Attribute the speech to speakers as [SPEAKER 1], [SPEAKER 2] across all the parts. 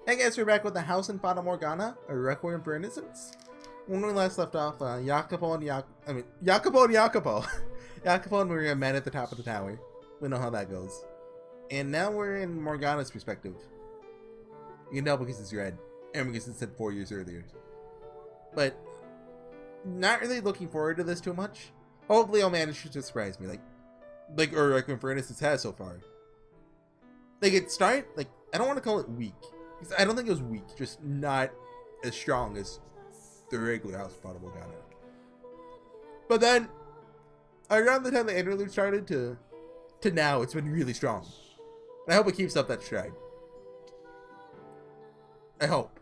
[SPEAKER 1] Hey guys, we're back with the house in Fata Morgana, a Requiem for Innocence. When we last left off, Jacopo and Jacopo. Jacopo and Maria met at the top of the tower. We know how that goes. And now we're in Morgana's perspective. You can tell because it's red, and because it's said 4 years earlier. But, not really looking forward to this too much. Hopefully I'll manage to surprise me, like Requiem for Innocence has so far. Like, it started, I don't want to call it weak. I don't think it was weak, just not as strong as the regular House of Fata Morgana. But then, around the time the interlude started to now, it's been really strong. And I hope it keeps up that stride. I hope.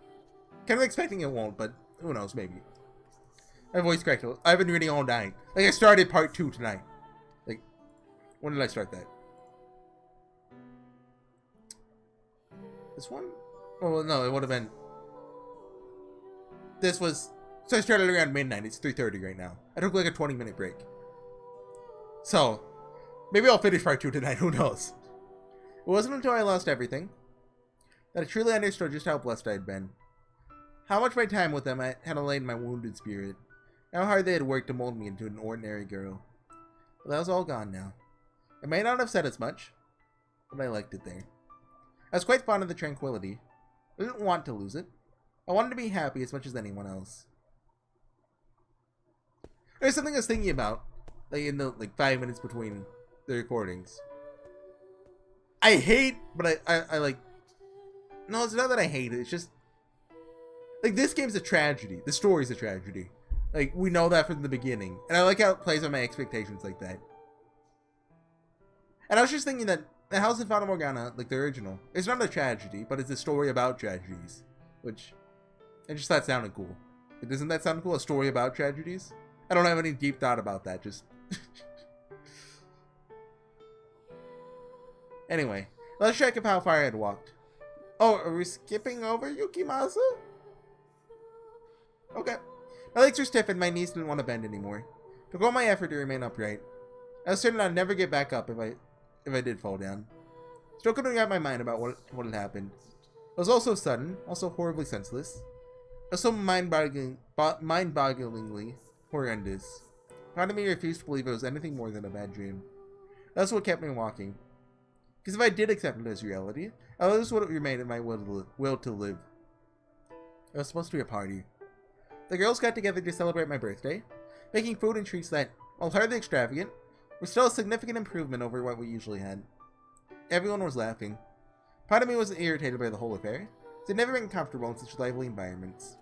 [SPEAKER 1] Kind of expecting it won't, but who knows, maybe. My voice cracked. I've been reading all night. I started part 2 tonight. When did I start that? This one? Oh, no, it would have been... This was... So I started around midnight. It's 3:30 right now. I took like a 20-minute break. So, maybe I'll finish part 2 tonight. Who knows? It wasn't until I lost everything that I truly understood just how blessed I had been. How much my time with them had allayed my wounded spirit. How hard they had worked to mold me into an ordinary girl. But that was all gone now. I may not have said as much, but I liked it there. I was quite fond of the tranquility. I didn't want to lose it. I wanted to be happy as much as anyone else. There's something I was thinking about, in the 5 minutes between the recordings. I hate, but I like. No, it's not that I hate it. It's just this game's a tragedy. The story's a tragedy. We know that from the beginning, and I like how it plays on my expectations like that. And I was just thinking that the House in Fata Morgana, the original, it's not a tragedy, but it's a story about tragedies. Which, I just thought sounded cool. Doesn't that sound cool? A story about tragedies? I don't have any deep thought about that, just... Anyway, let's check how far I had walked. Oh, are we skipping over Yukimasa? Okay. My legs were stiff and my knees didn't want to bend anymore. It took all my effort to remain upright. I was certain I'd never get back up if I did fall down. Still couldn't wrap my mind about what had happened. It was all so sudden, also horribly senseless. It was so mind-bogglingly horrendous. Part of me refused to believe it was anything more than a bad dream. That's what kept me walking. Because if I did accept it as reality, I lose what remained of my will to live. It was supposed to be a party. The girls got together to celebrate my birthday, making food and treats that, while hardly extravagant, were still a significant improvement over what we usually had. Everyone was laughing. Part of me was irritated by the whole affair, as I'd never been comfortable in such lively environments.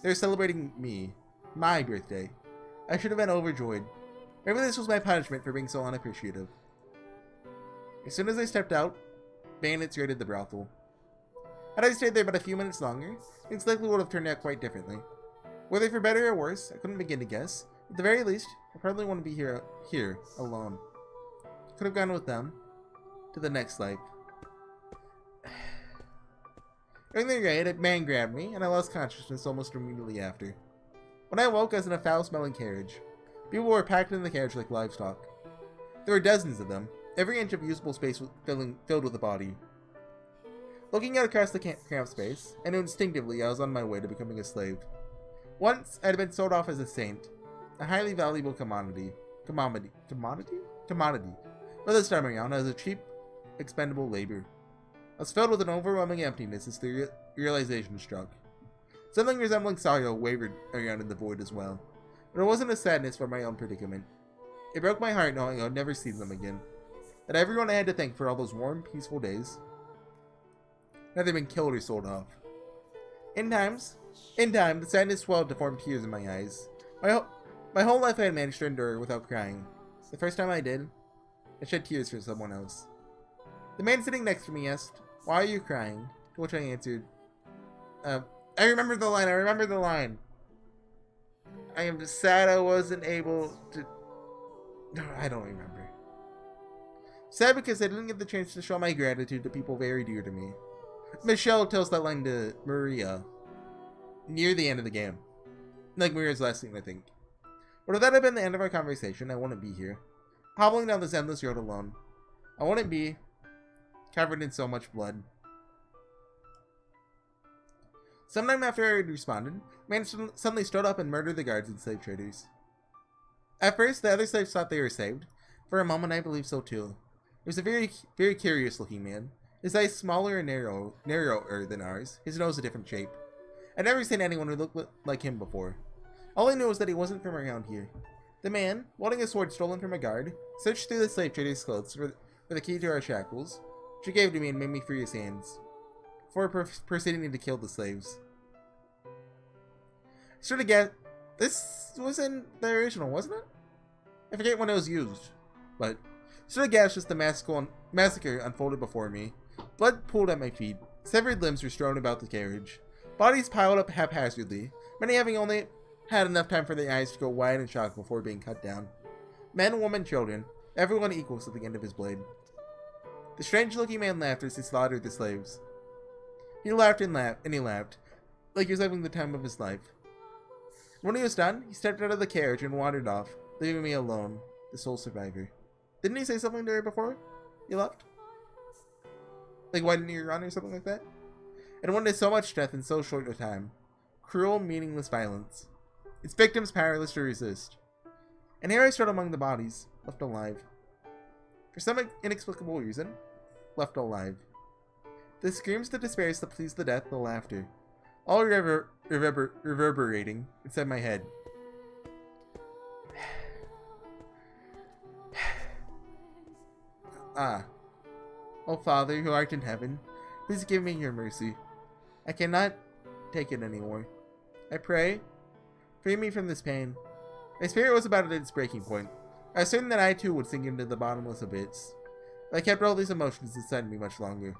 [SPEAKER 1] They were celebrating me, my birthday. I should have been overjoyed. Maybe this was my punishment for being so unappreciative. As soon as I stepped out, bandits raided the brothel. Had I stayed there but a few minutes longer, things likely would have turned out quite differently. Whether for better or worse, I couldn't begin to guess. At the very least, I probably wouldn't be here alone. Could have gone with them to the next life. During the raid, a man grabbed me, and I lost consciousness almost immediately after. When I awoke, I was in a foul-smelling carriage. People were packed in the carriage like livestock. There were dozens of them, every inch of usable space filled with a body. Looking out across the camp space, I knew instinctively I was on my way to becoming a slave. Once, I had been sold off as a saint, a highly valuable commodity. But this time around, I was a cheap, expendable labor. I was filled with an overwhelming emptiness as the realization struck. Something resembling sorrow wavered around in the void as well. But it wasn't a sadness for my own predicament. It broke my heart knowing I would never see them again. That everyone I had to thank for all those warm, peaceful days had either been killed or sold off. In time, the sadness swelled to form tears in my eyes. My whole life I had managed to endure without crying. The first time I did, I shed tears for someone else. The man sitting next to me asked, "Why are you crying?" To which I answered, I remember the line. I am sad I wasn't able to... I don't remember. Sad because I didn't get the chance to show my gratitude to people very dear to me. Michelle tells that line to Maria near the end of the game. Maria's last scene, I think. But if that had been the end of our conversation, I wouldn't be here, hobbling down this endless road alone. I wouldn't be covered in so much blood. Sometime after I had responded, the man suddenly stood up and murdered the guards and slave traders. At first, the other slaves thought they were saved. For a moment, I believed so too. He was a very, very curious-looking man. His eyes smaller and narrower than ours, his nose a different shape. I'd never seen anyone who looked like him before. All I knew was that he wasn't from around here. The man, holding a sword stolen from a guard, searched through the slave trader's clothes for the key to our shackles, which he gave to me and made me free his hands, before proceeding to kill the slaves. Sort of get this was in the original, wasn't it? I forget when it was used, but sort of gasped as the massacre unfolded before me. Blood pooled at my feet. Severed limbs were strewn about the carriage. Bodies piled up haphazardly, many having only had enough time for their eyes to go wide in shock before being cut down. Men, women, children, everyone equals at the end of his blade. The strange-looking man laughed as he slaughtered the slaves. He laughed, like he was having the time of his life. When he was done, he stepped out of the carriage and wandered off, leaving me alone, the sole survivor. Didn't he say something to her before he left? Like, why didn't you run or something like that? And one did so much death in so short a time. Cruel, meaningless violence. Its victims powerless to resist. And here I stood among the bodies, left alive. For some inexplicable reason, left alive. The screams, the despairs, the pleas, the death, the laughter. All reverberating inside my head. Ah. O Father, who art in heaven, please give me your mercy. I cannot take it anymore. I pray, free me from this pain. My spirit was about at its breaking point. I was certain that I too would sink into the bottomless abyss. But I kept all these emotions inside me much longer.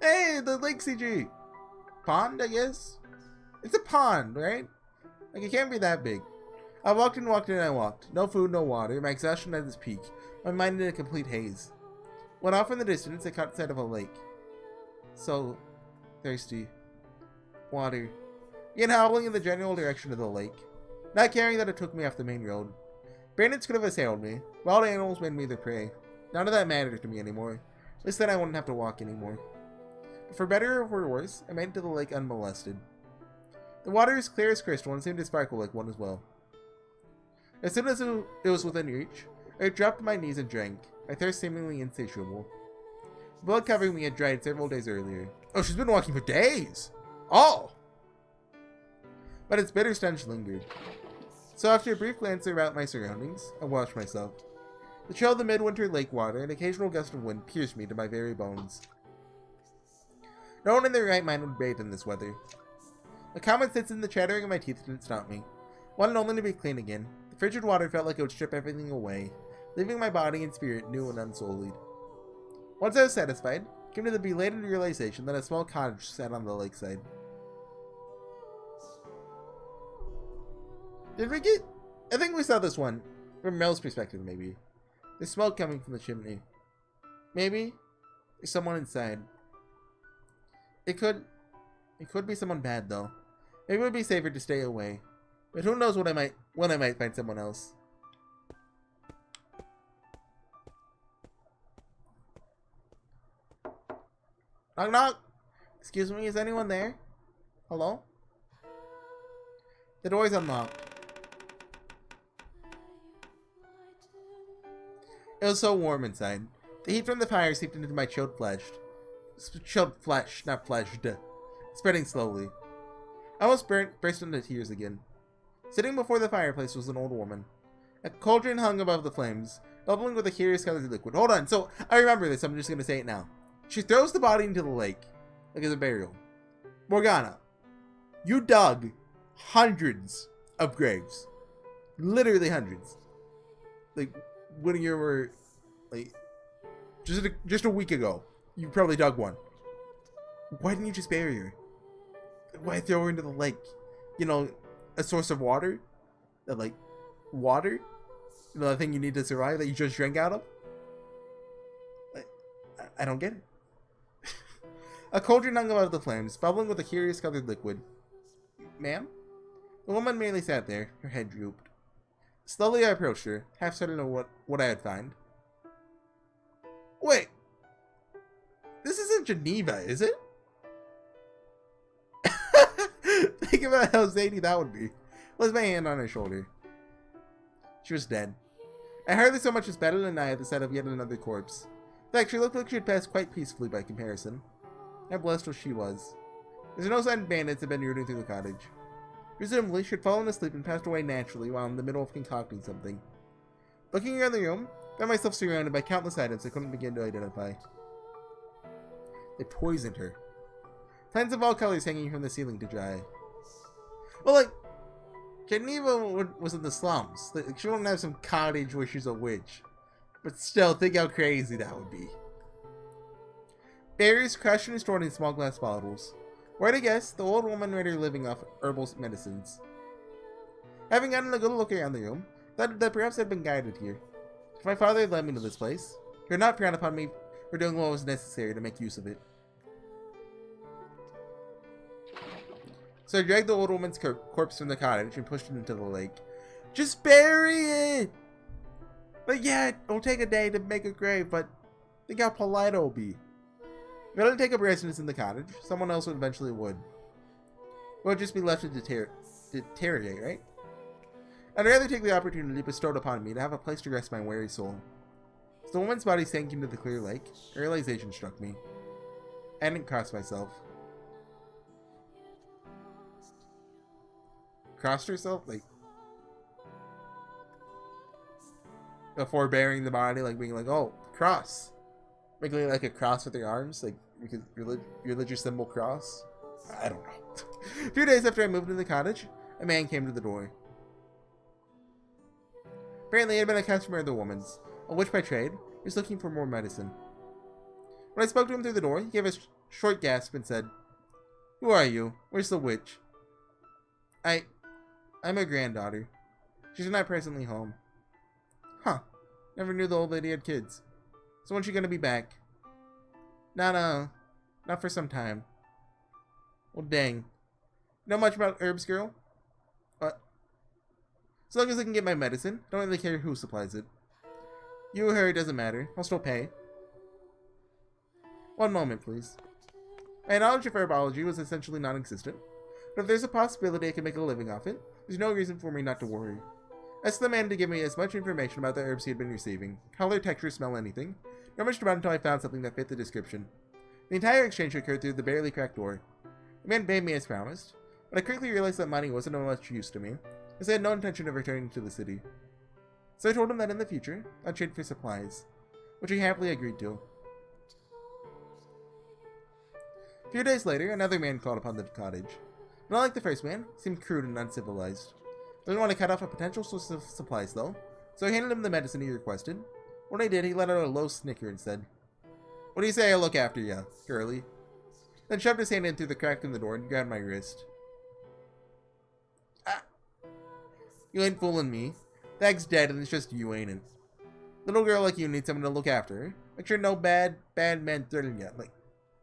[SPEAKER 1] Hey, the lake CG! Pond, I guess? It's a pond, right? Like, it can't be that big. I walked and walked and I walked. No food, no water. My exhaustion at its peak. My mind in a complete haze. When off in the distance, I caught sight of a lake. So thirsty. Water. Again, howling in the general direction of the lake. Not caring that it took me off the main road. Bandits could have assailed me. Wild animals made me their prey. None of that mattered to me anymore. At least then I wouldn't have to walk anymore. But for better or for worse, I made it to the lake unmolested. The water is clear as crystal and seemed to sparkle like one as well. As soon as it was within reach, I dropped to my knees and drank, my thirst seemingly insatiable. The blood covering me had dried several days earlier. Oh, she's been walking for days! Oh! But its bitter stench lingered. So after a brief glance around my surroundings, I washed myself. The chill of the midwinter lake water and an occasional gust of wind pierced me to my very bones. No one in their right mind would bathe in this weather. The common sense and the chattering of my teeth didn't stop me. Wanted only to be clean again. The frigid water felt like it would strip everything away, leaving my body and spirit new and unsullied. Once I was satisfied, I came to the belated realization that a small cottage sat on the lakeside. Did we get... I think we saw this one from Mell's perspective, maybe. There's smoke coming from the chimney. Maybe there's someone inside. It could be someone bad, though. Maybe it would be safer to stay away. But who knows when I might find someone else. Knock knock! Excuse me, is anyone there? Hello? The door's unlocked. It was so warm inside. The heat from the fire seeped into my chilled flesh. Chilled flesh, not fleshed. Spreading slowly. I almost burst into tears again. Sitting before the fireplace was an old woman. A cauldron hung above the flames, bubbling with a curious colored liquid. Hold on, so I remember this, I'm just gonna say it now. She throws the body into the lake, like it's a burial. Morgana, you dug hundreds of graves. Literally hundreds. Like, when you were, like, just a week ago, you probably dug one. Why didn't you just bury her? Why throw her into the lake? You know, a source of water? That, like, water? You know, the thing you need to survive that you just drank out of? I don't get it. A cauldron hung above the flames, bubbling with a curious colored liquid. Ma'am? The woman merely sat there, her head drooped. Slowly I approached her, half certain of what I had found. Wait! This isn't Geneva, is it? Think about how zany that would be. Placed my hand on her shoulder. She was dead. I hardly so much as batted an eye at the sight of yet another corpse. In fact, she looked like she had passed quite peacefully by comparison. How blessed she was. There's no sign bandits had been rooting through the cottage. Presumably, she had fallen asleep and passed away naturally while in the middle of concocting something. Looking around the room, I found myself surrounded by countless items I couldn't begin to identify. They poisoned her. Plants of all colors hanging from the ceiling to dry. Well, like, Geneva was in the slums. Like, she wouldn't have some cottage where she's a witch. But still, think how crazy that would be. Berries crushed and stored in small glass bottles. Where to guess, the old woman made her living off herbal medicines. Having gotten a good look around the room, thought that perhaps I'd been guided here. If my father had led me to this place, he would not frown upon me for doing what was necessary to make use of it. So I dragged the old woman's corpse from the cottage and pushed it into the lake. Just bury it! But yeah, it'll take a day to make a grave, but think how polite it'll be. If I didn't take up residence in the cottage, someone else eventually would. It would just be left to deteriorate, right? I'd rather take the opportunity bestowed upon me to have a place to rest my weary soul. As the woman's body sank into the clear lake, a realization struck me. I hadn't crossed myself. Crossed herself? Like, before burying the body, like being like, oh, cross. Making like a cross with your arms, like religious symbol cross. I don't know. A few days after I moved into the cottage, a man came to the door. Apparently, he had been a customer of the woman's, a witch by trade. He was looking for more medicine. When I spoke to him through the door, he gave a short gasp and said, "Who are you? Where's the witch?" I'm her granddaughter. She's not presently home. Huh. Never knew the old lady had kids. So when's she gonna be back? Not for some time. Well, dang. Know much about herbs, girl? What? As long as I can get my medicine, don't really care who supplies it. You or her, it doesn't matter. I'll still pay. One moment, please. My knowledge of herbology was essentially non-existent, but if there's a possibility I can make a living off it, there's no reason for me not to worry. I asked the man to give me as much information about the herbs he had been receiving, color, texture, smell, anything. Not much about it until I found something that fit the description. The entire exchange occurred through the barely cracked door. The man paid me as promised, but I quickly realized that money wasn't of much use to me, as I had no intention of returning to the city. So I told him that in the future, I'd trade for supplies, which he happily agreed to. A few days later, another man called upon the cottage. Not like the first man, he seemed crude and uncivilized. Didn't want to cut off a potential source of supplies, though, so I handed him the medicine he requested. When I did, he let out a low snicker and said, "What do you say I look after ya, girlie?" Then shoved his hand in through the crack in the door and grabbed my wrist. Ah! You ain't fooling me. Dag's dead and it's just you, ain't it? Little girl like you needs someone to look after her. Make sure no bad man threatening you.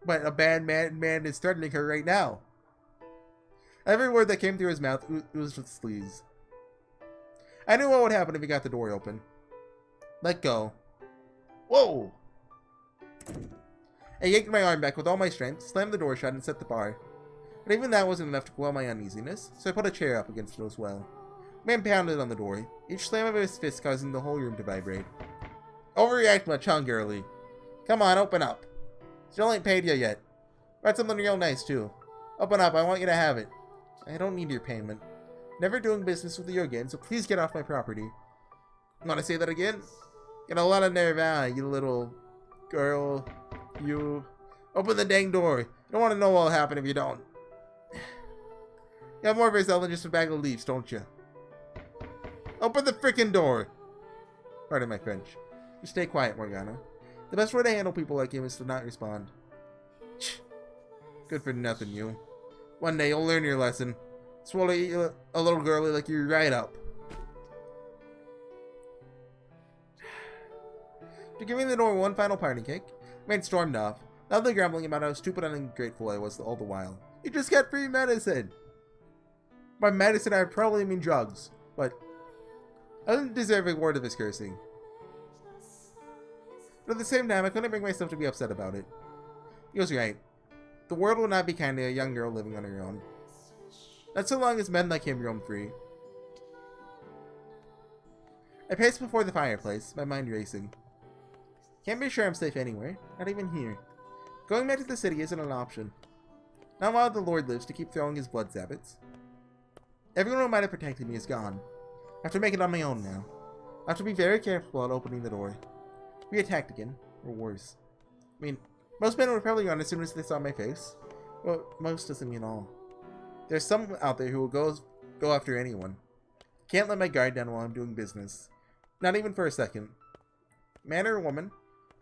[SPEAKER 1] But a bad man is threatening her right now. Every word that came through his mouth oozed with sleaze. I knew what would happen if he got the door open. Let go. Whoa! I yanked my arm back with all my strength, slammed the door shut, and set the bar. But even that wasn't enough to quell my uneasiness, so I put a chair up against it as well. The man pounded on the door, each slam of his fist causing the whole room to vibrate. Overreact much, huh, girlie? Come on, open up. Still ain't paid you yet. Got something real nice, too. Open up, I want you to have it. I don't need your payment. Never doing business with you again, so please get off my property. Want to say that again? Get a lot of nerve, you little girl. You. Open the dang door. You don't want to know what'll happen if you don't. You have more of yourself than just a bag of leaves, don't you? Open the frickin' door. Pardon my French. Just stay quiet, Morgana. The best way to handle people like you is to not respond. Good for nothing, you. One day you'll learn your lesson. Swallow a little girlie like you're right up. To giving the door one final party kick, the man stormed off, loudly grumbling about how stupid and ungrateful I was all the while. You just got free medicine! By medicine I probably mean drugs, but I didn't deserve a word of his cursing. But at the same time, I couldn't bring myself to be upset about it. He was right. The world will not be kind to a young girl living on her own. Not so long as men like him roam free. I paced before the fireplace, my mind racing. Can't be sure I'm safe anywhere, not even here. Going back to the city isn't an option. Not while the Lord lives to keep throwing his blood sabbats. Everyone who might have protected me is gone. I have to make it on my own now. I have to be very careful about opening the door. Be attacked again, or worse. I mean, most men would probably run as soon as they saw my face. Well, most doesn't mean all. There's some out there who will go after anyone. Can't let my guard down while I'm doing business. Not even for a second. Man or woman,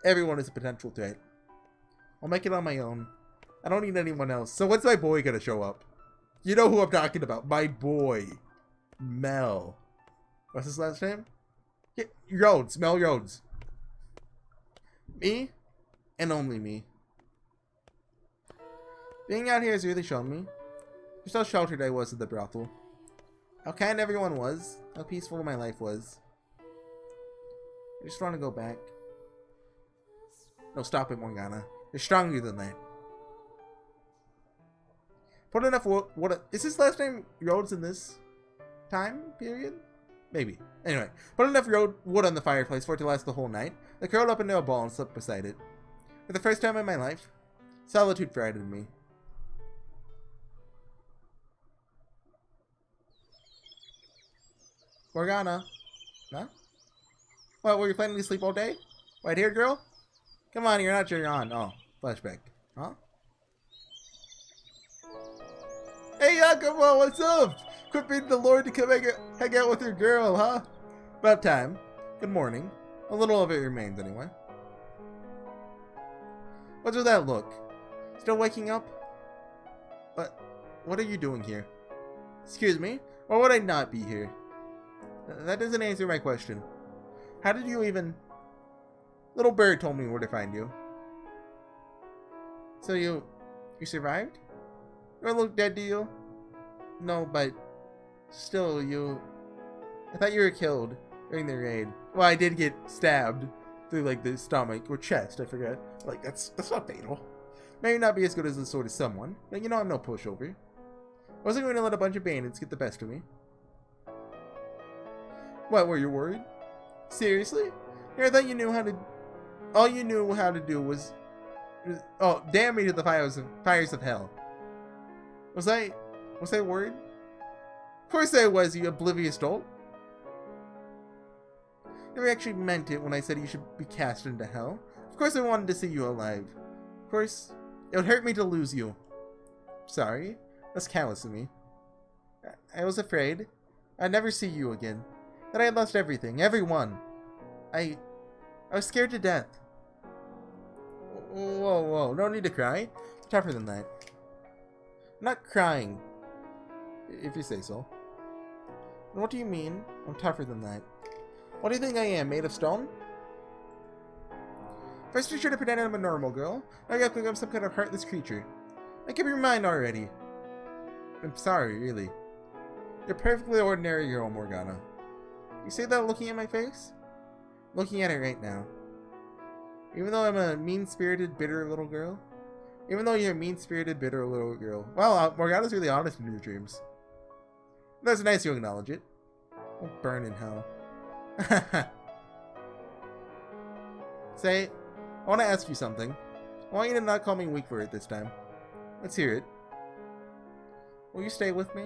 [SPEAKER 1] everyone is a potential threat. I'll make it on my own. I don't need anyone else. So when's my boy gonna show up? You know who I'm talking about. My boy. Mell. What's his last name? Yeah, Rhodes. Mell Rhodes. Me? And only me. Being out here has really shown me just how sheltered I was at the brothel. How kind everyone was. How peaceful my life was. I just want to go back. No, stop it, Morgana. You're stronger than that. Put enough wood. Is his last name Rhodes in this time period? Maybe. Anyway, put enough wood on the fireplace for it to last the whole night. I curled up into a ball and slept beside it. For the first time in my life, solitude frightened me. Morgana. Huh? What, were you planning to sleep all day? White-haired girl? Come on, you're not sure you're on. Oh, flashback. Huh? Hey, Jacopo, what's up? Quit being the Lord to come hang out with your girl, huh? About time. Good morning. A little of it remains, anyway. What's with that look? Still waking up? What are you doing here? Excuse me? Or would I not be here? That doesn't answer my question. How did you even... Little bird told me where to find you. So you survived? Do I look dead to you? No, but... Still, I thought you were killed during the raid. Well, I did get stabbed through, like, the stomach or chest, I forget. Like, that's not fatal. Maybe not be as good as the sword as someone, but you know I'm no pushover. I wasn't going to let a bunch of bandits get the best of me. What, were you worried? Seriously? I thought you knew how to... All you knew how to do was... Oh, damn me to the fires of hell. Was I worried? Of course I was, you oblivious dolt. Never actually meant it when I said you should be cast into hell. Of course I wanted to see you alive. Of course, it would hurt me to lose you. Sorry, that's callous of me. I was afraid I'd never see you again. That I had lost everything, everyone. I was scared to death. Whoa, no need to cry. It's tougher than that. I'm not crying, if you say so. What do you mean? I'm tougher than that. What do you think I am, made of stone? First you should have pretended I'm a normal girl. Now you think I'm some kind of heartless creature. Make up your mind already. I'm sorry, really. You're a perfectly ordinary girl, Morgana. You say that looking at my face? Looking at it right now. Even though I'm a mean-spirited, bitter little girl? Even though you're a mean-spirited, bitter little girl. Well, Morgana's really honest in her dreams. That's nice you acknowledge it. I'll burn in hell. Say, I want to ask you something. I want you to not call me weak for it this time. Let's hear it. Will you stay with me?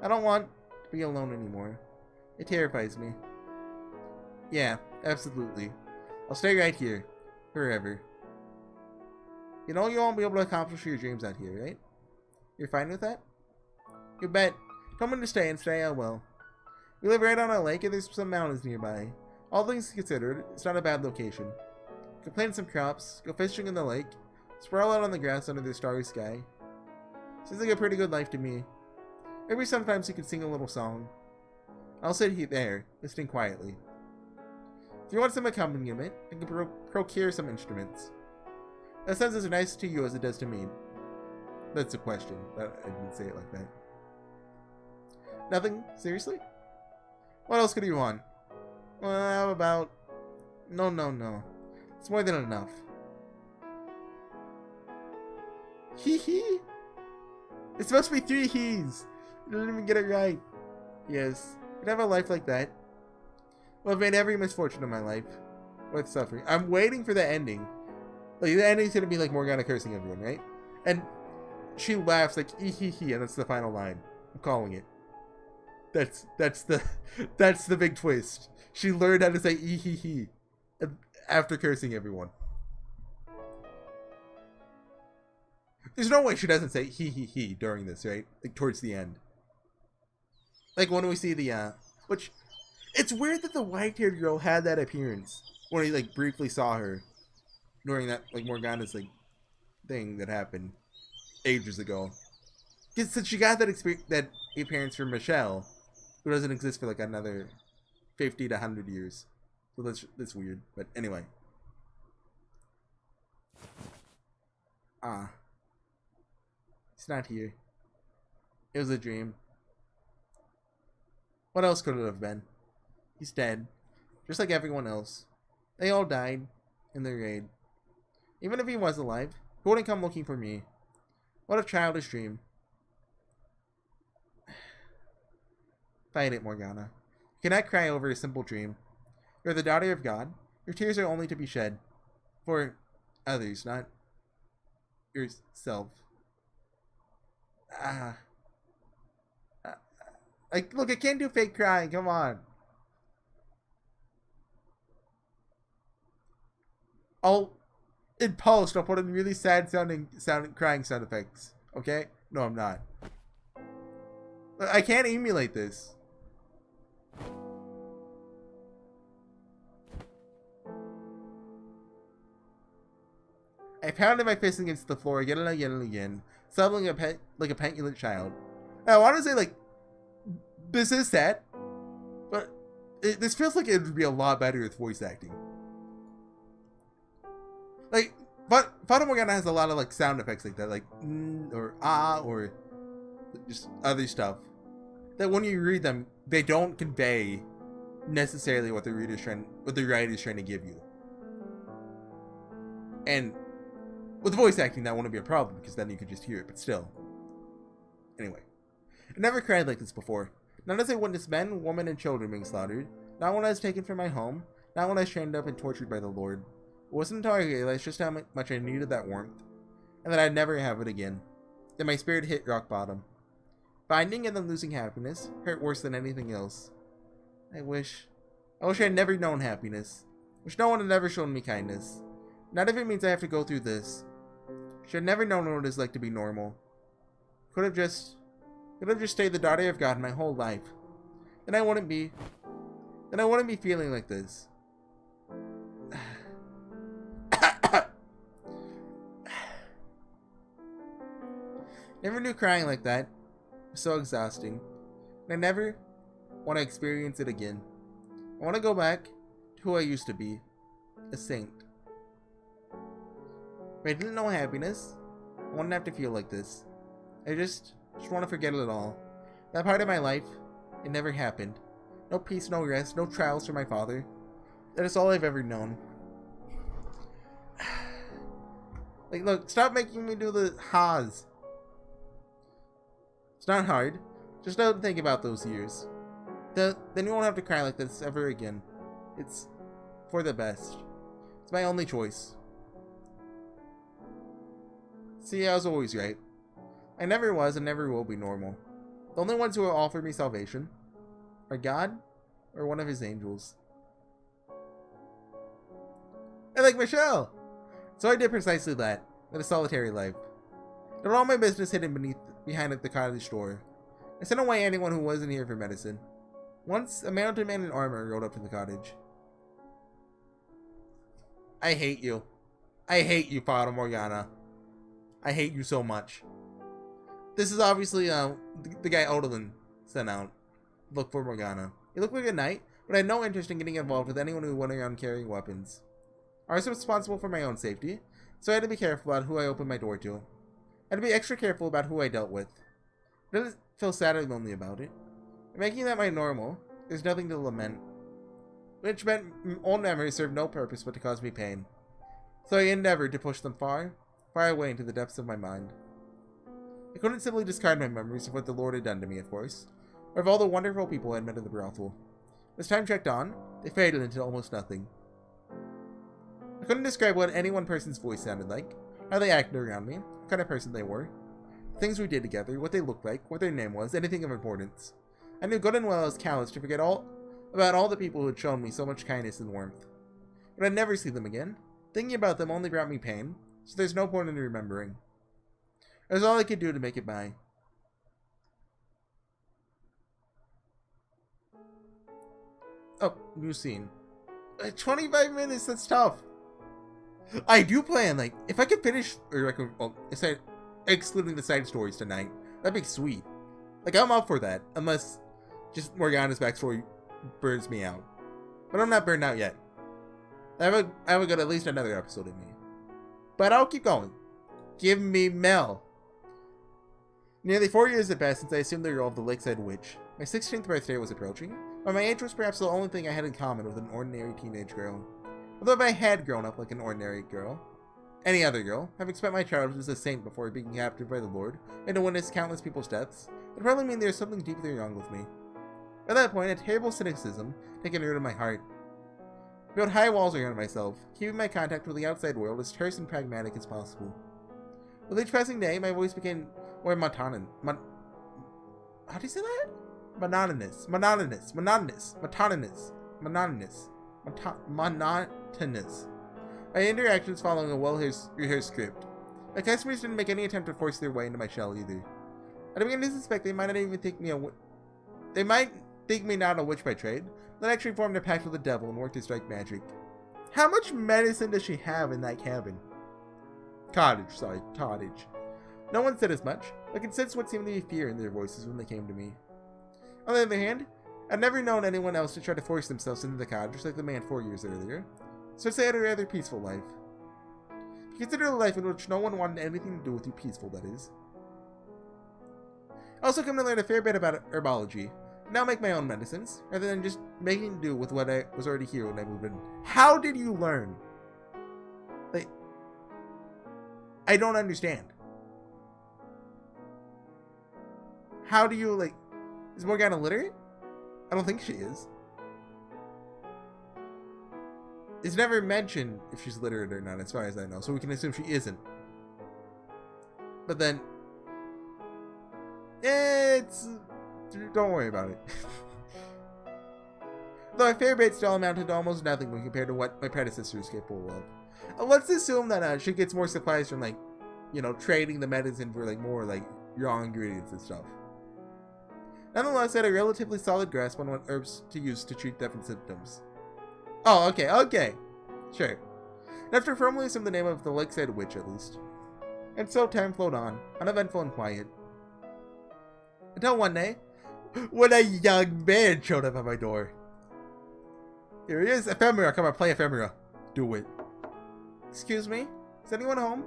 [SPEAKER 1] I don't want to be alone anymore. It terrifies me. Yeah, absolutely. I'll stay right here. Forever. You know you won't be able to accomplish your dreams out here, right? You're fine with that? You bet. Tell me to stay and stay I will. We live right on a lake and there's some mountains nearby. All things considered, it's not a bad location. Go plant some crops, go fishing in the lake, sprawl out on the grass under the starry sky. Seems like a pretty good life to me. Maybe sometimes you could sing a little song. I'll sit there, listening quietly. If you want some accompaniment, I can procure some instruments. That sounds as nice to you as it does to me. That's a question, but I didn't say it like that. Nothing? Seriously? What else could you want? Well, how about... No. It's more than enough. Hee hee? It's supposed to be 3 he's. You didn't even get it right. Yes. Could I have a life like that? Well, I've made every misfortune of my life worth suffering. I'm waiting for the ending. Like, the ending's gonna be like Morgana cursing everyone, right? And she laughs like ee hee hee, and that's the final line. I'm calling it. That's the big twist. She learned how to say ee hee hee after cursing everyone. There's no way she doesn't say hee hee hee during this, right? Like towards the end. Like when we see the which it's weird that the white-haired girl had that appearance when he like briefly saw her during that like Morgana's like thing that happened ages ago. Because since she got that appearance from Michelle, who doesn't exist for like another 50 to 100 years. So that's weird. But anyway. He's not here. It was a dream. What else could it have been? He's dead. Just like everyone else. They all died in their raid. Even if he was alive, he wouldn't come looking for me. What a childish dream. Fight it, Morgana. You cannot cry over a simple dream. You're the daughter of God. Your tears are only to be shed. For others, not yourself. Like, look, I can't do fake crying. Come on. In post, I'll put in really sad sounding crying sound effects. Okay? No, I'm not. I can't emulate this. I pounded my fist against the floor again and again and again, sobbing like a petulant child. I want to say, like, this is sad, but this feels like it would be a lot better with voice acting. Like, but Fata Morgana has a lot of like sound effects like that, like or or just other stuff that when you read them, they don't convey necessarily what the writer's trying to give you. And with voice acting, that wouldn't be a problem because then you could just hear it. But still, anyway, I never cried like this before. Not as I witnessed men, women, and children being slaughtered. Not when I was taken from my home. Not when I was chained up and tortured by the Lord. It wasn't until I realized just how much I needed that warmth, and that I'd never have it again, that my spirit hit rock bottom. Finding and then losing happiness hurt worse than anything else. I wish I had never known happiness. Wish no one had ever shown me kindness. Not if it means I have to go through this. Should have never known what it is like to be normal. Could have just stayed the daughter of God my whole life. Then I wouldn't be feeling like this. Never knew crying like that. It was so exhausting. And I never want to experience it again. I want to go back to who I used to be. A saint. If I didn't know happiness, I wouldn't have to feel like this. I just want to forget it all. That part of my life, it never happened. No peace, no rest, no trials for my father. That is all I've ever known. Like, look, stop making me do the ha's. It's not hard. Just don't think about those years. Then you won't have to cry like this ever again. It's for the best. It's my only choice. See, I was always right. I never was and never will be normal. The only ones who will offer me salvation are God or one of his angels. I like Michelle! So I did precisely that, in a solitary life. There were all my business hidden behind the cottage door. I sent away anyone who wasn't here for medicine. Once, a mounted man in armor rode up to the cottage. I hate you. I hate you, Fata Morgana. I hate you so much. This is obviously the guy Odalin sent out. Look for Morgana. He looked like a knight, but I had no interest in getting involved with anyone who went around carrying weapons. I was responsible for my own safety, so I had to be careful about who I opened my door to. I had to be extra careful about who I dealt with. I didn't feel sad or lonely about it. In making that my normal, there's nothing to lament. Which meant old memories served no purpose but to cause me pain. So I endeavored to push them far, far away into the depths of my mind. I couldn't simply discard my memories of what the Lord had done to me, of course, or of all the wonderful people I had met in the brothel. As time trekked on, they faded into almost nothing. I couldn't describe what any one person's voice sounded like, how they acted around me, what kind of person they were, the things we did together, what they looked like, what their name was, anything of importance. I knew good and well I was callous to forget all about all the people who had shown me so much kindness and warmth. But I'd never see them again. Thinking about them only brought me pain, so there's no point in remembering. It was all I could do to make it by. Oh, new scene. 25 minutes, that's tough. I do plan, like, if I could finish, excluding the side stories tonight, that'd be sweet. Like, I'm up for that, unless just Morgana's backstory burns me out. But I'm not burned out yet. I would got at least another episode in me. But I'll keep going. Give me Mell. Nearly 4 years had passed since I assumed the role of the Lakeside Witch. My 16th birthday was approaching, but my age was perhaps the only thing I had in common with an ordinary teenage girl. Although if I had grown up like an ordinary girl, any other girl, having spent my childhood as a saint before being captured by the Lord, and to witness countless people's deaths, it probably mean there was something deeply wrong with me. At that point, a terrible cynicism taken root in my heart. I built high walls around myself, keeping my contact with the outside world as terse and pragmatic as possible. With each passing day, my voice became more monotonous. How do you say that? Monotonous. My interactions following a well-rehearsed script. My customers didn't make any attempt to force their way into my shell either. I began to suspect they might not even think me They might think me not a witch by trade, but actually formed a pact with the devil and worked to strike magic. How much medicine does she have in that cabin? Cottage. No one said as much, but could sense what seemed to be fear in their voices when they came to me. On the other hand, I'd never known anyone else to try to force themselves into the cottage like the man 4 years earlier, so I'd say I had a rather peaceful life. Consider a life in which no one wanted anything to do with you peaceful, that is. I also come to learn a fair bit about herbology, and now make my own medicines, rather than just making do with what I was already here when I moved in. How did you learn? Like, I don't understand. How do you, like, is Morgana literate? I don't think she is. It's never mentioned if she's literate or not, as far as I know, so we can assume she isn't. But then, don't worry about it. Though my fair bit still amounted to almost nothing when compared to what my predecessor was capable of. Let's assume that she gets more supplies from, like, you know, trading the medicine for, like, more, like, raw ingredients and stuff. Nonetheless, I had a relatively solid grasp on what herbs to use to treat different symptoms. Oh, okay. Sure. Enough to firmly assume the name of the Lakeside Witch, at least. And so time flowed on, uneventful and quiet. Until one day, when a young man showed up at my door. Here he is, Ephemera, come on, play Ephemera. Do it. Excuse me? Is anyone home?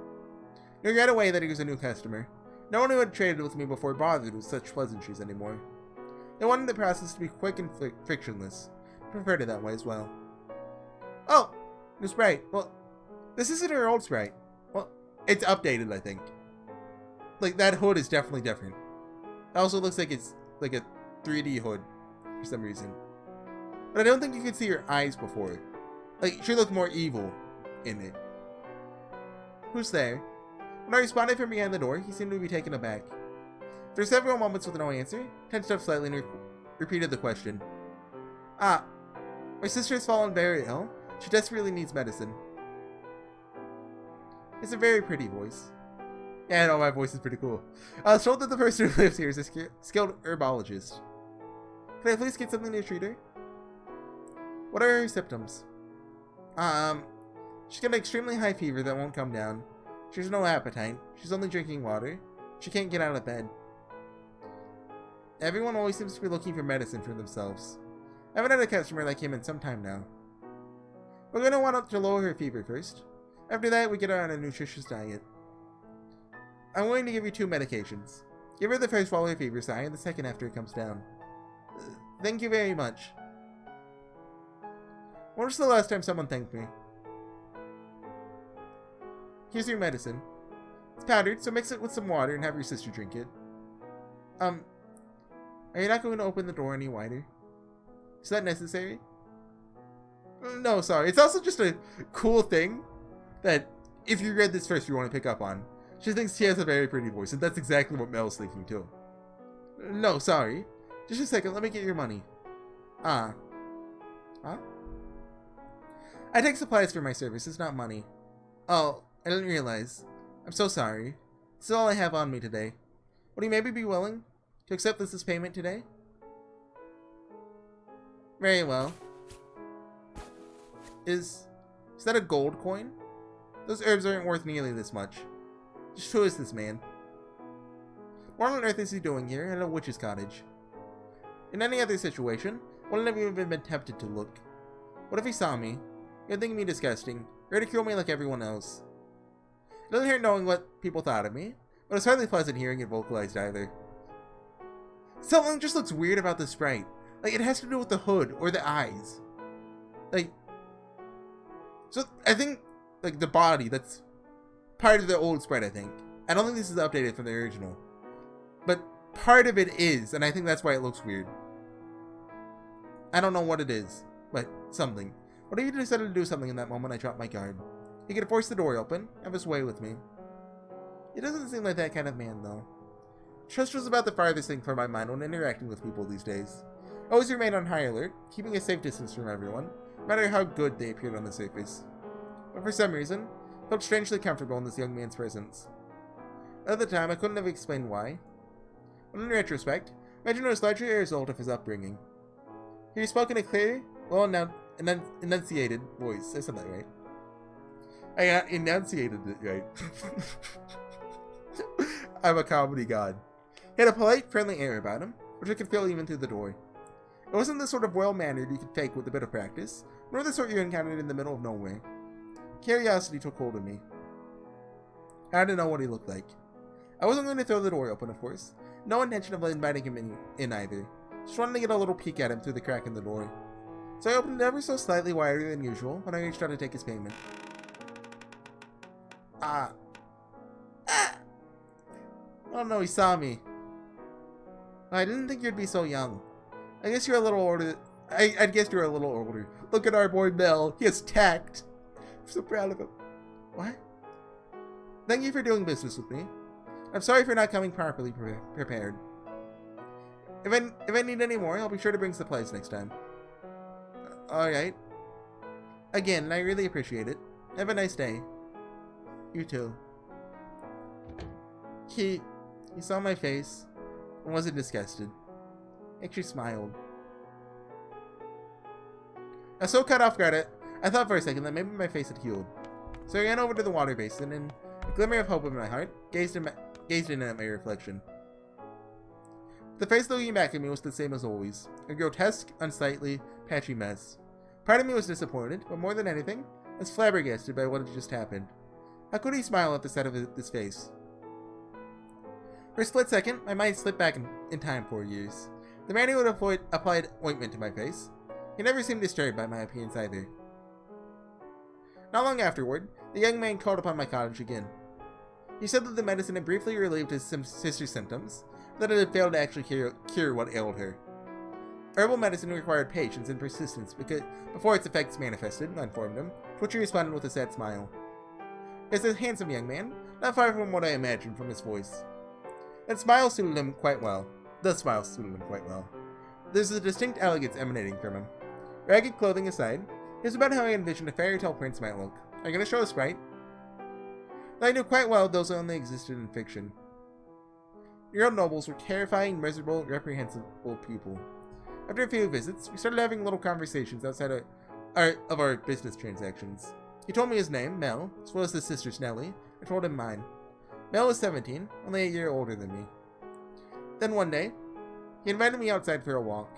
[SPEAKER 1] I knew right away that he was a new customer. No one who had traded with me before bothered with such pleasantries anymore. They wanted the process to be quick and frictionless. I preferred it that way as well. Oh, new sprite. Well, this isn't her old sprite. Well, it's updated, I think. Like, that hood is definitely different. It also looks like it's like a 3D hood for some reason. But I don't think you could see her eyes before. Like, she looked more evil in it. Who's there? When I responded from behind the door, he seemed to be taken aback. After several moments with no answer, tensed up slightly and repeated the question. Ah, my sister has fallen very ill. She desperately needs medicine. It's a very pretty voice. Yeah, I know, my voice is pretty cool. I was told that the person who lives here is a skilled herbologist. Can I please get something to treat her? What are her symptoms? She's got an extremely high fever that won't come down. She has no appetite. She's only drinking water. She can't get out of bed. Everyone always seems to be looking for medicine for themselves. I haven't had a customer like him in some time now. We're going to want to lower her fever first. After that, we get her on a nutritious diet. I'm willing to give you 2 medications. Give her the first while her fever's high, and the second after it comes down. Thank you very much. When was the last time someone thanked me? Here's your medicine. It's powdered, so mix it with some water and have your sister drink it. Are you not going to open the door any wider? Is that necessary? No, sorry. It's also just a cool thing that if you read this first, you want to pick up on. She thinks she has a very pretty voice, and that's exactly what Mell's thinking too. No, sorry. Just a second, let me get your money. Huh? I take supplies for my services, not money. Oh, I didn't realize. I'm so sorry. This is all I have on me today. Would you maybe be willing to accept this as payment today? Very well. Is that a gold coin? Those herbs aren't worth nearly this much. Just who is this man? What on earth is he doing here in a witch's cottage? In any other situation, wouldn't have even been tempted to look. What if he saw me? He'd think me disgusting, ridicule me like everyone else. It doesn't hurt knowing what people thought of me, but it's hardly pleasant hearing it vocalized either. Something just looks weird about the sprite. Like, it has to do with the hood or the eyes. Like, so I think, like, the body, that's part of the old sprite, I think. I don't think this is updated from the original. But part of it is, and I think that's why it looks weird. I don't know what it is, but something. What if you decided to do something in that moment I dropped my guard? He could force the door open, have his way with me. He doesn't seem like that kind of man, though. Trust was about the farthest thing from my mind when interacting with people these days. I always remained on high alert, keeping a safe distance from everyone, no matter how good they appeared on the surface. But for some reason, I felt strangely comfortable in this young man's presence. At the time, I couldn't have explained why. But in retrospect, imagine it was largely a result of his upbringing. He spoke in a clear, enunciated voice. I said that right. I enunciated it right. I'm a comedy god. He had a polite, friendly air about him, which I could feel even through the door. It wasn't the sort of well-mannered you could fake with a bit of practice, nor the sort you encountered in the middle of nowhere. Curiosity took hold of me. I had to know what he looked like. I wasn't going to throw the door open, of course. No intention of inviting him in either. Just wanted to get a little peek at him through the crack in the door. So I opened it ever so slightly wider than usual when I reached out to take his payment. Oh no, he saw me. I didn't think you'd be so young. I guess you're a little older. I guess you're a little older. Look at our boy Mell. He has tact. I'm so proud of him. What? Thank you for doing business with me. I'm sorry for not coming properly prepared. If I need any more, I'll be sure to bring supplies next time. Alright. Again, I really appreciate it. Have a nice day. You too. He saw my face and wasn't disgusted. He actually smiled. I was so cut off guard, I thought for a second that maybe my face had healed. So I ran over to the water basin and, a glimmer of hope in my heart, gazed in at my reflection. The face looking back at me was the same as always, a grotesque, unsightly, patchy mess. Part of me was disappointed, but more than anything, I was flabbergasted by what had just happened. How could he smile at the sight of his face? For a split second, my mind slipped back in time 4 years. The man who had applied ointment to my face. He never seemed disturbed by my appearance either. Not long afterward, the young man called upon my cottage again. He said that the medicine had briefly relieved his sister's symptoms, but that it had failed to actually cure what ailed her. Herbal medicine required patience and persistence before its effects manifested, I informed him, to which he responded with a sad smile. He was a handsome young man, not far from what I imagined from his voice. That smile suited him quite well. The smile suited him quite well. There's a distinct elegance emanating from him. Ragged clothing aside, it was about how I envisioned a fairy tale prince might look. Are you going to show a sprite? Though I knew quite well those only existed in fiction. Your old nobles were terrifying, miserable, reprehensible people. After a few visits, we started having little conversations outside of our business transactions. He told me his name, Mell, as well as his sister Snelly. I told him mine. Mell was 17, only a year older than me. Then one day, he invited me outside for a walk.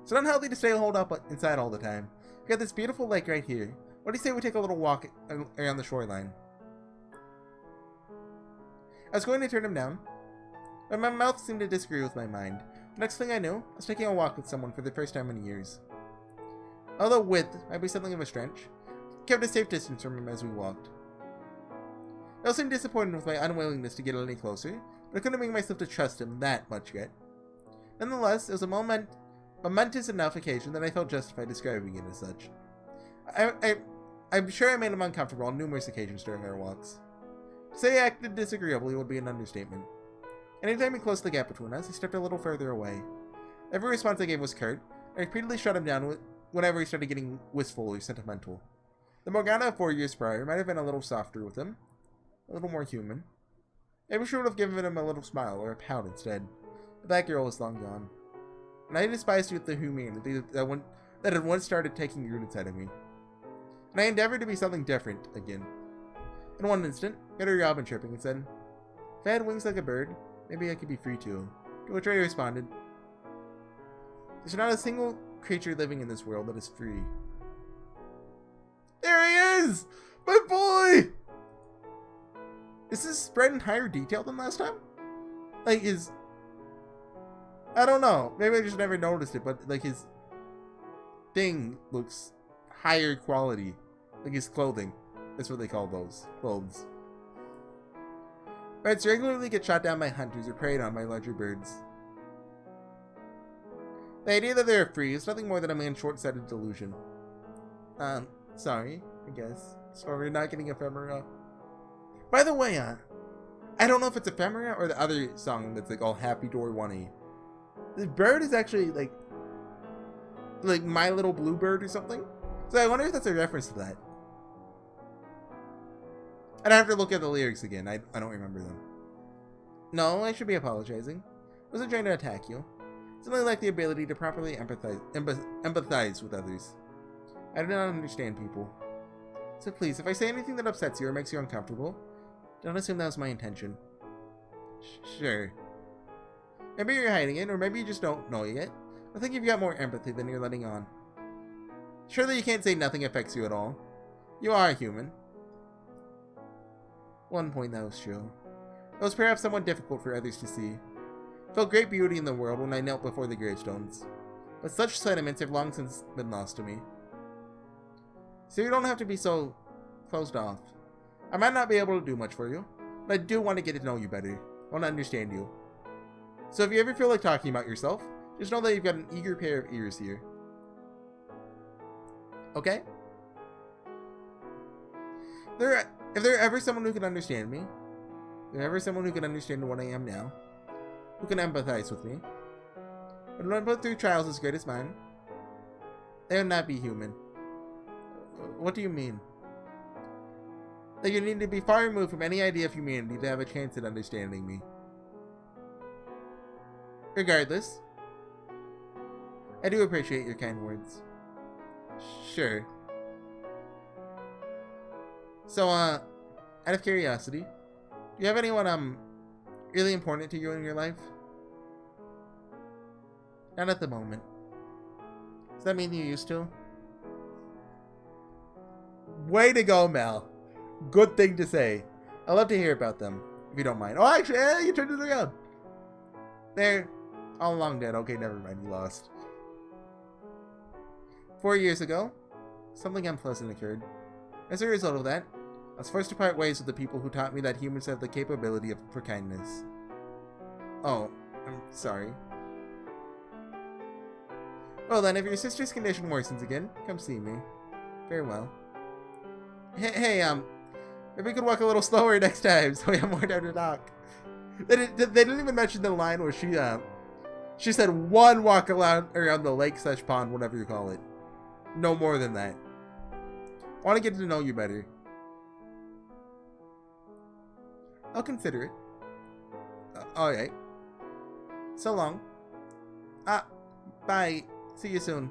[SPEAKER 1] It's unhealthy to stay holed up inside all the time. We got this beautiful lake right here. What do you say we take a little walk around the shoreline? I was going to turn him down, but my mouth seemed to disagree with my mind. The next thing I knew, I was taking a walk with someone for the first time in years. Although width might be something of a stretch, I kept a safe distance from him as we walked. I was disappointed with my unwillingness to get any closer, but I couldn't bring myself to trust him that much yet. Nonetheless, it was a momentous enough occasion that I felt justified describing it as such. I'm sure I made him uncomfortable on numerous occasions during our walks. To say I acted disagreeably would be an understatement. Anytime he closed the gap between us, he stepped a little further away. Every response I gave was curt. I repeatedly shut him down whenever he started getting wistful or sentimental. The Morgana of 4 years prior might have been a little softer with him, a little more human. Maybe she would have given him a little smile or a pout instead, but that girl was long gone. And I despised the humanity that had once started taking root inside of me. And I endeavored to be something different again. In one instant, I got a robin chirping and said, "If I had wings like a bird, maybe I could be free too." To which I responded, "There's not a single creature living in this world that is free." There he is! My boy! Is this spread in higher detail than last time? Like, I don't know. Maybe I just never noticed it, but, like, his thing looks higher quality. Like his clothing. That's what they call those. Clothes. Birds regularly get shot down by hunters or preyed on by larger birds. The idea that they are free is nothing more than a man's short-sighted delusion. Sorry, I guess. So we're not getting ephemera. By the way, I don't know if it's ephemera or the other song that's like all happy door one-y. The bird is actually like My Little Bluebird or something. So I wonder if that's a reference to that. I'd have to look at the lyrics again. I don't remember them. No, I should be apologizing. I wasn't trying to attack you. Something like the ability to properly empathize with others. I do not understand people. So please, if I say anything that upsets you or makes you uncomfortable, don't assume that was my intention. Sure. Maybe you're hiding it, or maybe you just don't know yet. I think you've got more empathy than you're letting on. Surely you can't say nothing affects you at all. You are a human. One point that was true. It was perhaps somewhat difficult for others to see. I felt great beauty in the world when I knelt before the gravestones, but such sentiments have long since been lost to me. So you don't have to be so closed off. I might not be able to do much for you, but I do want to get to know you better. I want to understand you. So if you ever feel like talking about yourself, just know that you've got an eager pair of ears here. Okay? If there ever someone who can understand me, if there ever someone who can understand what I am now, who can empathize with me, but when I put through trials as great as mine, they would not be human. What do you mean? That you need to be far removed from any idea of humanity to have a chance at understanding me. Regardless, I do appreciate your kind words. Sure. So, out of curiosity, do you have anyone, really important to you in your life? Not at the moment. Does that mean you used to? Way to go, Mel. Good thing to say. I'd love to hear about them, if you don't mind. Oh, actually, you turned it around. They're all long dead. Okay, never mind. You lost. 4 years ago, something unpleasant occurred. As a result of that, I was forced to part ways with the people who taught me that humans have the capability for kindness. Oh, I'm sorry. Well then, if your sister's condition worsens again, come see me. Farewell. Hey, maybe we could walk a little slower next time so we have more time to talk. They didn't even mention the line where she said one walk around the lake/pond, whatever you call it. No more than that. I want to get to know you better. I'll consider it. Alright. So long. Bye. See you soon.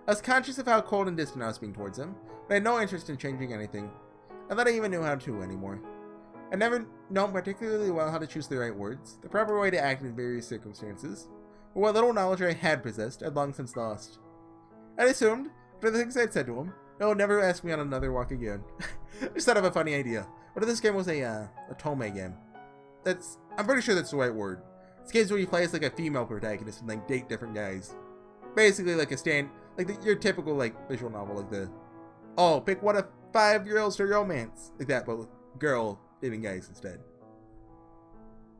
[SPEAKER 1] I was conscious of how cold and distant I was being towards him, but I had no interest in changing anything. Not that I even knew how to anymore. I never known particularly well how to choose the right words, the proper way to act in various circumstances, but what little knowledge I had possessed, I'd long since lost. I assumed, for the things I'd said to him, he would never ask me on another walk again. I just thought of a funny idea. What if this game was a tome game? I'm pretty sure that's the right word. It's games where you play as like a female protagonist and like date different guys. Basically like your typical like visual novel, like pick one of 5 girls to romance. Like that, but with girl dating guys instead.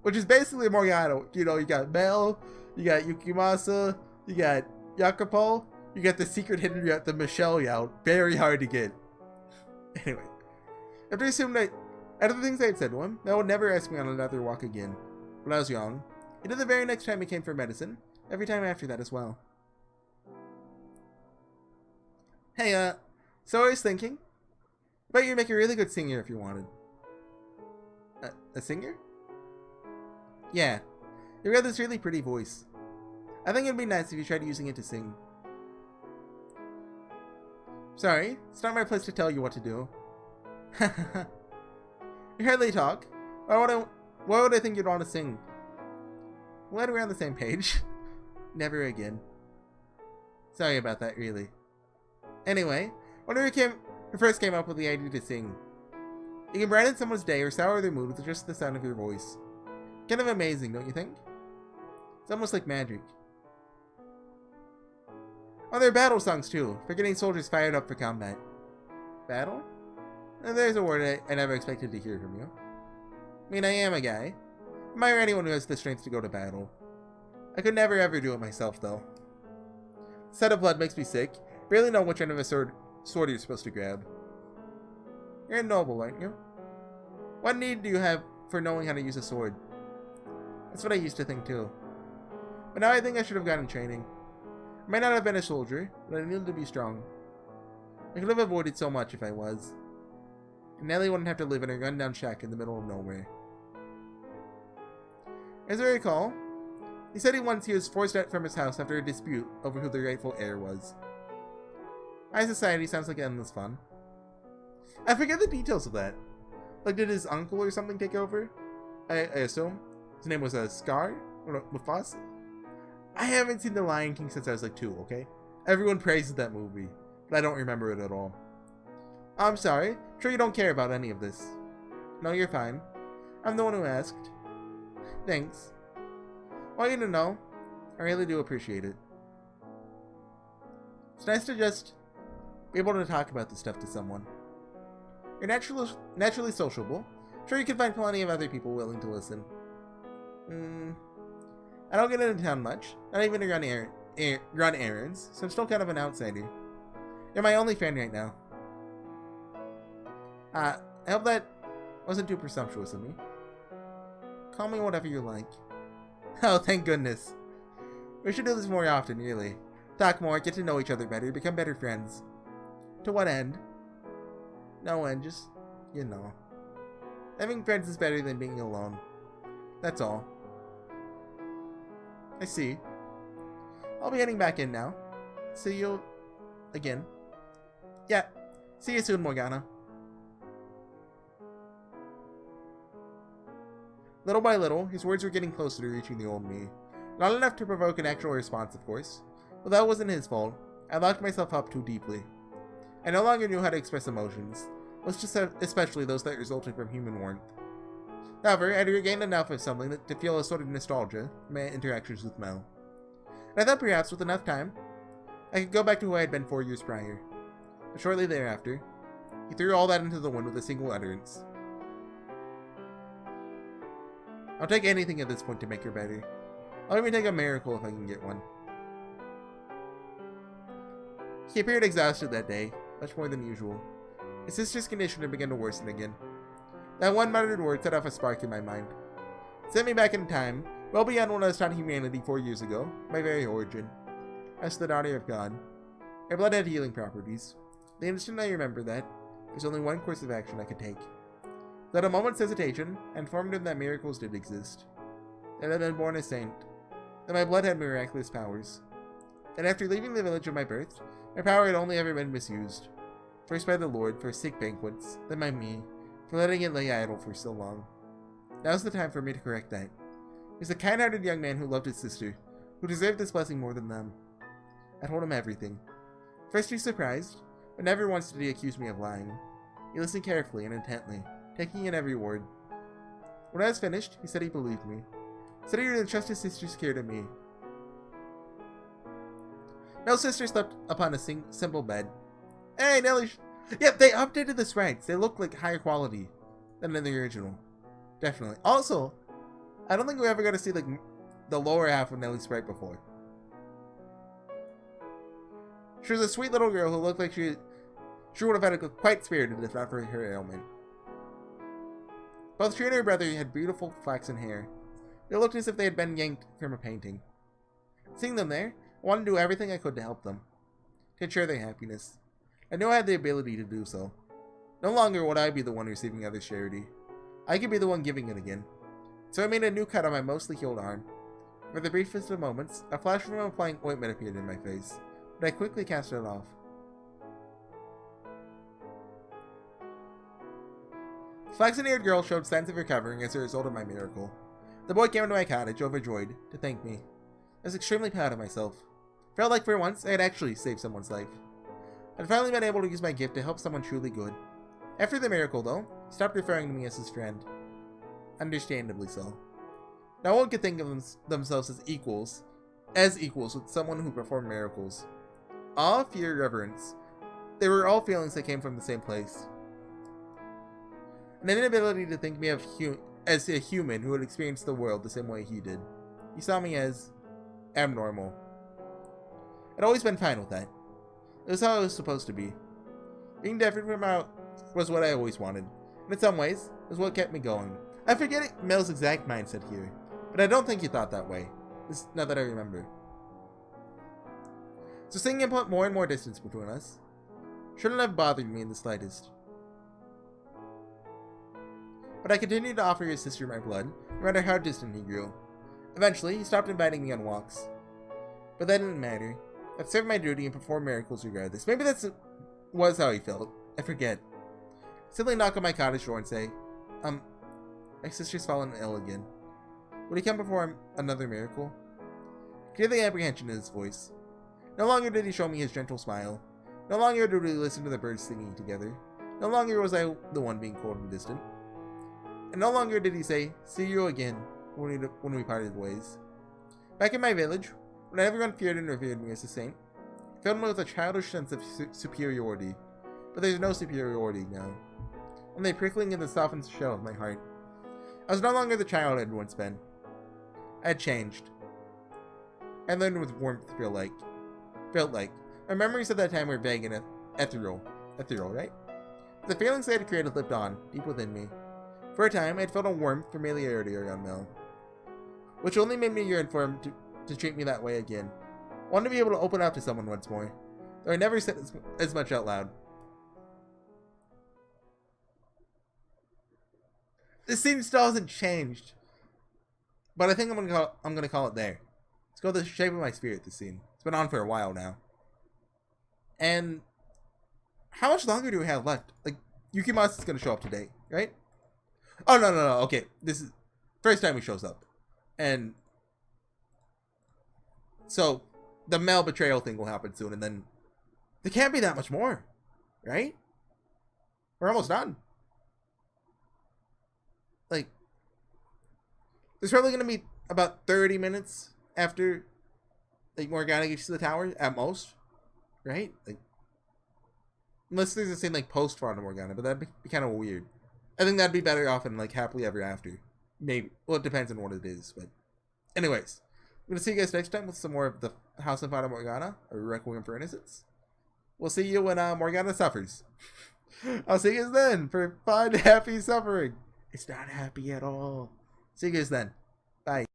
[SPEAKER 1] Which is basically Morgana. You know, you got Mell, you got Yukimasa, you got Jacopo, you got the secret hidden route, the Michelle route. Very hard to get. Anyway. After assuming that, out of the things I had said to him, Mel would never ask me on another walk again. When I was young, he did the very next time he came for medicine, every time after that as well. Hey, so I was thinking, I bet you'd make a really good singer if you wanted. A singer? Yeah, you got this really pretty voice. I think it'd be nice if you tried using it to sing. Sorry, it's not my place to tell you what to do. You hardly talk. Why would I think you'd want to sing? Glad we're on the same page. Never again. Sorry about that, really. Anyway, whenever you first came up with the idea to sing, you can brighten someone's day or sour their mood with just the sound of your voice. Kind of amazing, don't you think? It's almost like magic. Oh, there are battle songs too, for getting soldiers fired up for combat. Battle? There's a word I never expected to hear from you. I mean, I am a guy. I admire anyone who has the strength to go to battle. I could never ever do it myself, though. The sight of blood makes me sick. Barely know which end of a sword you're supposed to grab. You're a noble, aren't you? What need do you have for knowing how to use a sword? That's what I used to think, too. But now I think I should have gotten training. I might not have been a soldier, but I needed to be strong. I could have avoided so much if I was. And Nellie wouldn't have to live in a rundown shack in the middle of nowhere. As I recall, he said he was forced out from his house after a dispute over who the rightful heir was. High society sounds like endless fun. I forget the details of that. Like, did his uncle or something take over? I assume. His name was Scar? Or Mufasa? I haven't seen The Lion King since I was like 2, okay? Everyone praises that movie, but I don't remember it at all. I'm sorry. Sure you don't care about any of this. No, you're fine. I'm the one who asked. Thanks. I want you to know, I really do appreciate it. It's nice to just be able to talk about this stuff to someone. You're naturally sociable. Sure you can find plenty of other people willing to listen. I don't get into town much. Not even to run errands, so I'm still kind of an outsider. You're my only fan right now. I hope that wasn't too presumptuous of me. Call me whatever you like. Oh, thank goodness. We should do this more often, really. Talk more, get to know each other better, become better friends. To what end? No end, just, you know. Having friends is better than being alone. That's all. I see. I'll be heading back in now. See you again. Yeah, see you soon, Morgana. Little by little, his words were getting closer to reaching the old me. Not enough to provoke an actual response, of course. But that wasn't his fault. I locked myself up too deeply. I no longer knew how to express emotions, especially those that resulted from human warmth. However, I had regained enough of something to feel a sort of nostalgia from my interactions with Mell. And I thought perhaps with enough time, I could go back to who I had been 4 years prior. But shortly thereafter, he threw all that into the wind with a single utterance. I'll take anything at this point to make her better. I'll even take a miracle if I can get one. He appeared exhausted that day, much more than usual. His sister's condition had begun to worsen again. That one muttered word set off a spark in my mind. It sent me back in time, well beyond when I was taught humanity 4 years ago, my very origin. As the daughter of God. My blood had healing properties. The instant I remembered that, there's only one course of action I could take. Without a moment's hesitation, I informed him that miracles did exist. That I had been born a saint. That my blood had miraculous powers. That after leaving the village of my birth, my power had only ever been misused. First by the Lord for sick banquets, then by me, for letting it lay idle for so long. Now's the time for me to correct that. He was a kind-hearted young man who loved his sister, who deserved this blessing more than them. I told him everything. First he was surprised, but never once did he accuse me of lying. He listened carefully and intently, taking in every word. When I was finished, he said he believed me. He said he would entrust his sister's care to me. Mell's sister slept upon a simple bed. Hey, Nellie, Yep, they updated the sprites. They look like higher quality than in the original. Definitely. Also, I don't think we ever got to see like the lower half of Nellie's sprite before. She was a sweet little girl who looked like she would have had a quite spirited if not for her ailment. Both she and her brother had beautiful flaxen hair. They looked as if they had been yanked from a painting. Seeing them there, I wanted to do everything I could to help them, to ensure their happiness. I knew I had the ability to do so. No longer would I be the one receiving others' charity. I could be the one giving it again. So I made a new cut on my mostly healed arm. For the briefest of moments, a flash from applying ointment appeared in my face, but I quickly cast it off. The flaxen-haired girl showed signs of recovering as a result of my miracle. The boy came into my cottage, overjoyed, to thank me. I was extremely proud of myself. Felt like for once, I had actually saved someone's life. I'd finally been able to use my gift to help someone truly good. After the miracle, though, he stopped referring to me as his friend. Understandably so. No one could think of themselves as equals with someone who performed miracles. Awe, fear, reverence. They were all feelings that came from the same place. An inability to think me of as a human who had experienced the world the same way he did. He saw me as abnormal. I'd always been fine with that. It was how it was supposed to be. Being different from how was what I always wanted, and in some ways, it was what kept me going. I'm forgetting Mell's exact mindset here, but I don't think he thought that way, now that I remember. So seeing him put more and more distance between us shouldn't have bothered me in the slightest. But I continued to offer his sister my blood, no matter how distant he grew. Eventually, he stopped inviting me on walks. But that didn't matter. I'd served my duty and performed miracles regardless. Maybe was how he felt. I forget. Simply knock on my cottage door and say, my sister's fallen ill again. Would he come perform another miracle? I could hear the apprehension in his voice. No longer did he show me his gentle smile. No longer did we listen to the birds singing together. No longer was I the one being cold and distant. And no longer did he say, see you again, when we parted ways. Back in my village, when everyone feared and revered me as a saint, I filled me with a childish sense of superiority. But there's no superiority now. Only a prickling in the softened shell of my heart. I was no longer the child I had once been. I had changed. I learned what warmth felt like. My memories of that time were vague and ethereal. Ethereal, right? But the feelings I had created lived on, deep within me. For a time, I had felt a warm familiarity around Mell, which only made me yearn for him to treat me that way again. I wanted to be able to open up to someone once more, though I never said as much out loud. This scene still hasn't changed, but I think I'm gonna call it there. Let's go the shape of my spirit. This scene. It's been on for a while now, and how much longer do we have left? Like, Yukimasa's gonna show up today, right? Oh, no. Okay, this is first time he shows up. And so the Mell betrayal thing will happen soon, and then there can't be that much more, right? We're almost done. Like, there's probably going to be about 30 minutes after, like, Morgana gets to the tower, at most, right? Like, unless there's a scene, like, post-Fata Morgana, but that'd be kind of weird. I think that'd be better off in, like, Happily Ever After. Maybe. Well, it depends on what it is, but anyways. I'm going to see you guys next time with some more of the House of Fata Morgana, or Requiem for Innocence. We'll see you when Morgana suffers. I'll see you guys then for fun, happy suffering. It's not happy at all. See you guys then. Bye.